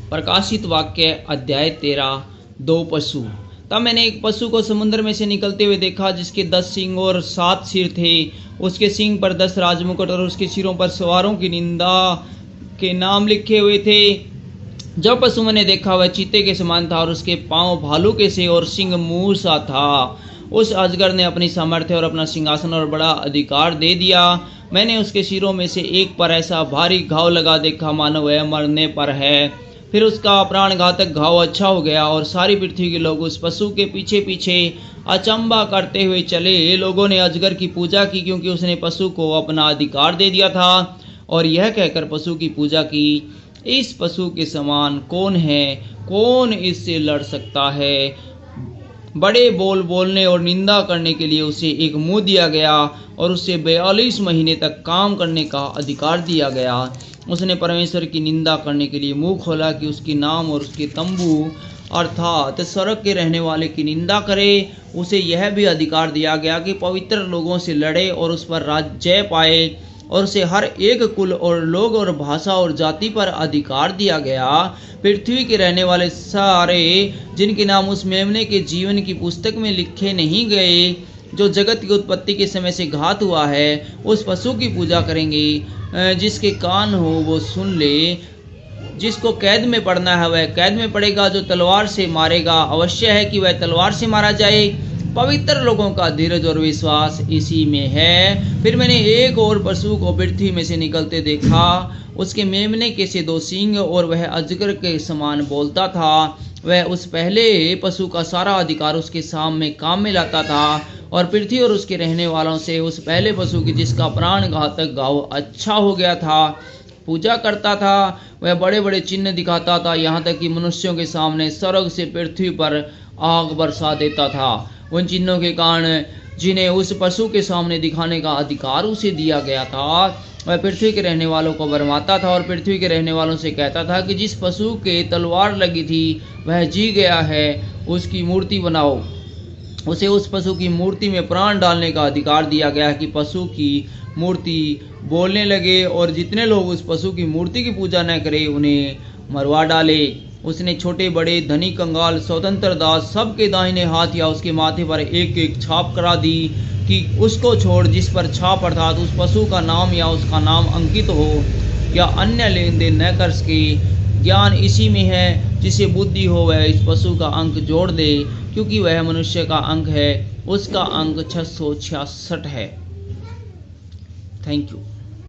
प्रकाशित वाक्य अध्याय 13। दो पशु। तब मैंने एक पशु को समुद्र में से निकलते हुए देखा, जिसके 10 सींग और 7 सिर थे। उसके सींग पर 10 राजमुकुट और उसके सिरों पर सवारों की निंदा के नाम लिखे हुए थे। जो पशु मैंने देखा वह चीते के समान था और उसके पांव भालू के से और सिंग मुंह सा था। उस अजगर ने अपनी सामर्थ्य और अपना सिंहासन और बड़ा अधिकार दे दिया। मैंने उसके सिरों में से एक पर ऐसा भारी घाव लगा देखा मानो वह मरने पर है। फिर उसका प्राण घातक घाव अच्छा हो गया और सारी पृथ्वी के लोग उस पशु के पीछे पीछे अचंभा करते हुए चले। लोगों ने अजगर की पूजा की, क्योंकि उसने पशु को अपना अधिकार दे दिया था, और यह कहकर पशु की पूजा की, इस पशु के समान कौन है, कौन इससे लड़ सकता है। बड़े बोल बोलने और निंदा करने के लिए उसे एक मुंह दिया गया और उसे 42 महीने तक काम करने का अधिकार दिया गया। उसने परमेश्वर की निंदा करने के लिए मुंह खोला कि उसके नाम और उसके तंबू अर्थात स्वर्ग के रहने वाले की निंदा करे। उसे यह भी अधिकार दिया गया कि पवित्र लोगों से लड़े और उस पर राज्य पाए, और उसे हर एक कुल और लोग और भाषा और जाति पर अधिकार दिया गया। पृथ्वी के रहने वाले सारे जिनके नाम उस मेमने के जीवन की पुस्तक में लिखे नहीं गए, जो जगत की उत्पत्ति के समय से घात हुआ है, उस पशु की पूजा करेंगे। जिसके कान हो वो सुन ले। जिसको कैद में पड़ना है वह कैद में पड़ेगा, जो तलवार से मारेगा अवश्य है कि वह तलवार से मारा जाए। पवित्र लोगों का धीरज और विश्वास इसी में है। फिर मैंने एक और पशु को पृथ्वी में से निकलते देखा। उसके मेमने के से 2 सींग और वह अजगर के समान बोलता था। वह उस पहले पशु का सारा अधिकार उसके सामने काम में लाता था और पृथ्वी और उसके रहने वालों से उस पहले पशु की जिसका प्राण घातक घाव अच्छा हो गया था पूजा करता था। वह बड़े बड़े चिन्ह दिखाता था, यहाँ तक कि मनुष्यों के सामने स्वर्ग से पृथ्वी पर आग बरसा देता था। उन चिन्हों के कारण जिन्हें उस पशु के सामने दिखाने का अधिकार उसे दिया गया था, वह पृथ्वी के रहने वालों को भरमाता था और पृथ्वी के रहने वालों से कहता था कि जिस पशु के तलवार लगी थी वह जी गया है, उसकी मूर्ति बनाओ। उसे उस पशु की मूर्ति में प्राण डालने का अधिकार दिया गया कि पशु की मूर्ति बोलने लगे, और जितने लोग उस पशु की मूर्ति की पूजा न करें उन्हें मरवा डाले। उसने छोटे बड़े धनी कंगाल स्वतंत्र दास सबके दाहिने हाथ या उसके माथे पर एक एक छाप करा दी कि उसको छोड़ जिस पर छाप अर्थात उस पशु का नाम या उसका नाम अंकित हो या अन्य लेन देन न कर सके। ज्ञान इसी में है, जिसे बुद्धि हो वह इस पशु का अंक जोड़ दे, क्योंकि वह मनुष्य का अंक है। उसका अंक 666 है। Thank you.